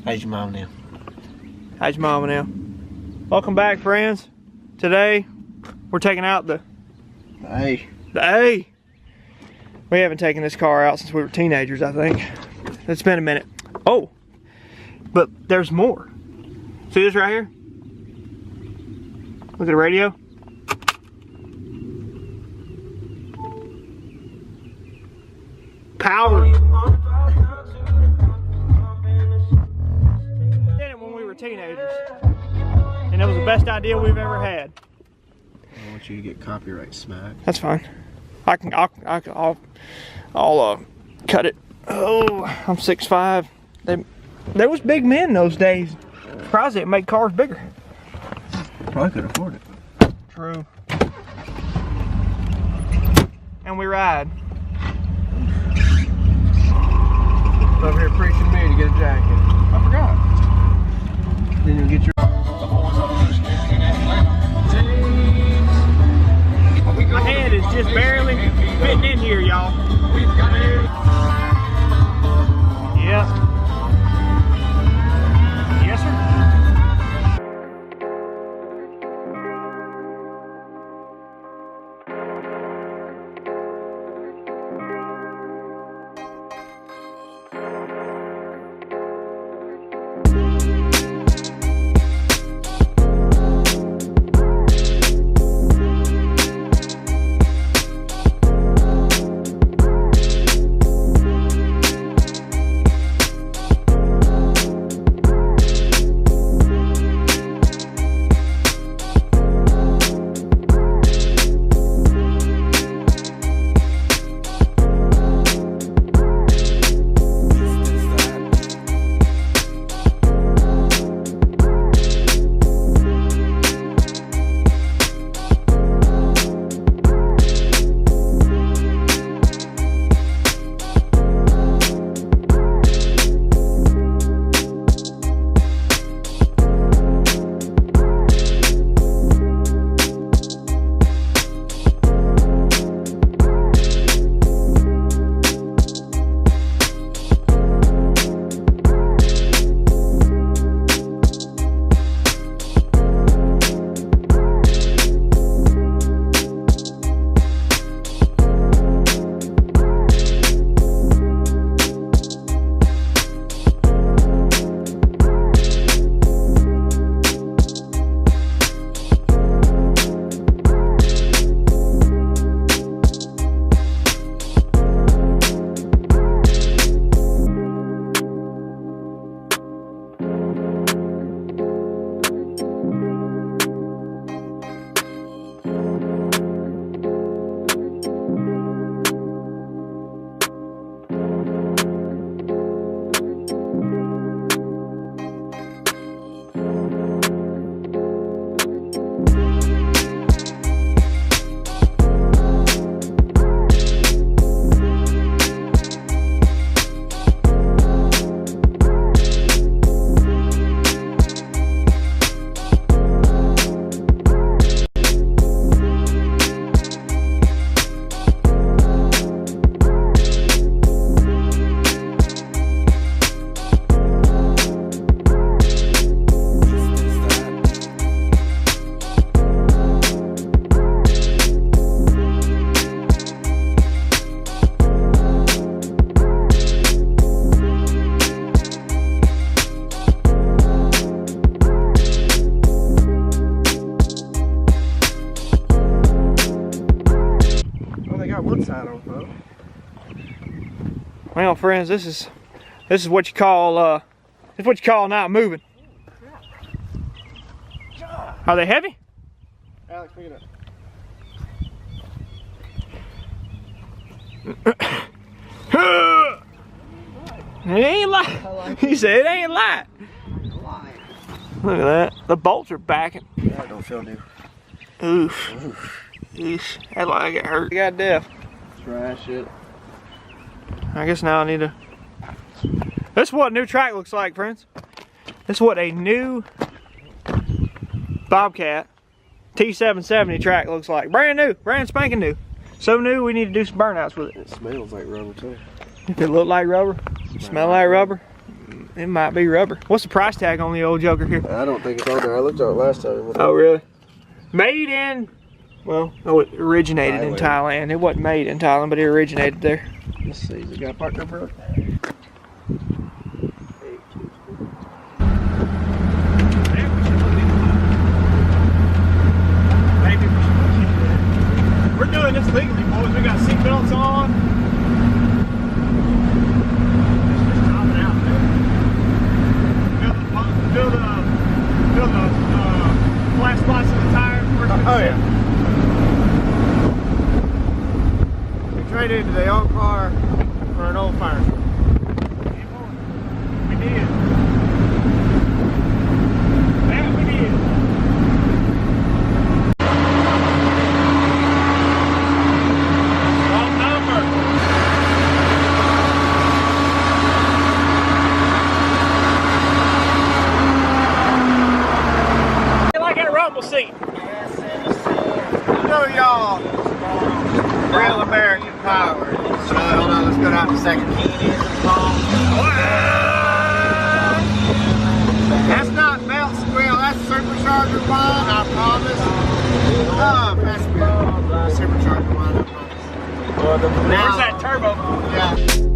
How's your mom now? How's your mama now? Welcome back, friends. Today, we're taking out the A. The A. We haven't taken this car out since we were teenagers, I think. It's been a minute. Oh, but there's more. See this right here? Look at the radio. Power. Did it when we were teenagers, and it was the best idea we've ever had. I want you to get copyright smack. That's fine. I'll cut it. Oh, I'm 6'5". There was big men those days. Surprised they didn't make cars bigger. Probably could afford it. True. And we ride. Over here preaching me to get a jacket. I forgot. Then you'll get your. My head is just barely fitting in here, y'all. Yep. Yes, sir. Well, friends, this is what you call not moving. Are they heavy? Alex, pick it up. It ain't light. He said it ain't light. Look at that. The bolts are backing. That don't feel new. Oof. Oof. That like I got hurt. I got deaf. Trash it. I guess now I need to. This is what a new track looks like, friends. This is what a new Bobcat T770 track looks like. Brand new, brand spanking new. So new we need to do some burnouts with it. It smells like rubber too. If it look like rubber, smell like rubber. It might be rubber. What's the price tag on the old Joker here? I don't think it's on there. I looked at it last time. Oh, really? Made in, well, no, it originated in Thailand. It wasn't made in Thailand, but it originated there. Let's see. Has it got a part number on it? We're doing this legally, boys. We got seatbelts on. Just topping out there. Build the flat spots in the tires. Oh yeah. We traded the old car for an old fire truck. We did. That we did. Wrong number. You like that rumble seat? Show y'all real American power. So hold on, let's go down to second. That's not belt squeal, that's supercharger wine, I promise. Oh, that's good. Supercharger wine, I promise. Where's that turbo? Yeah.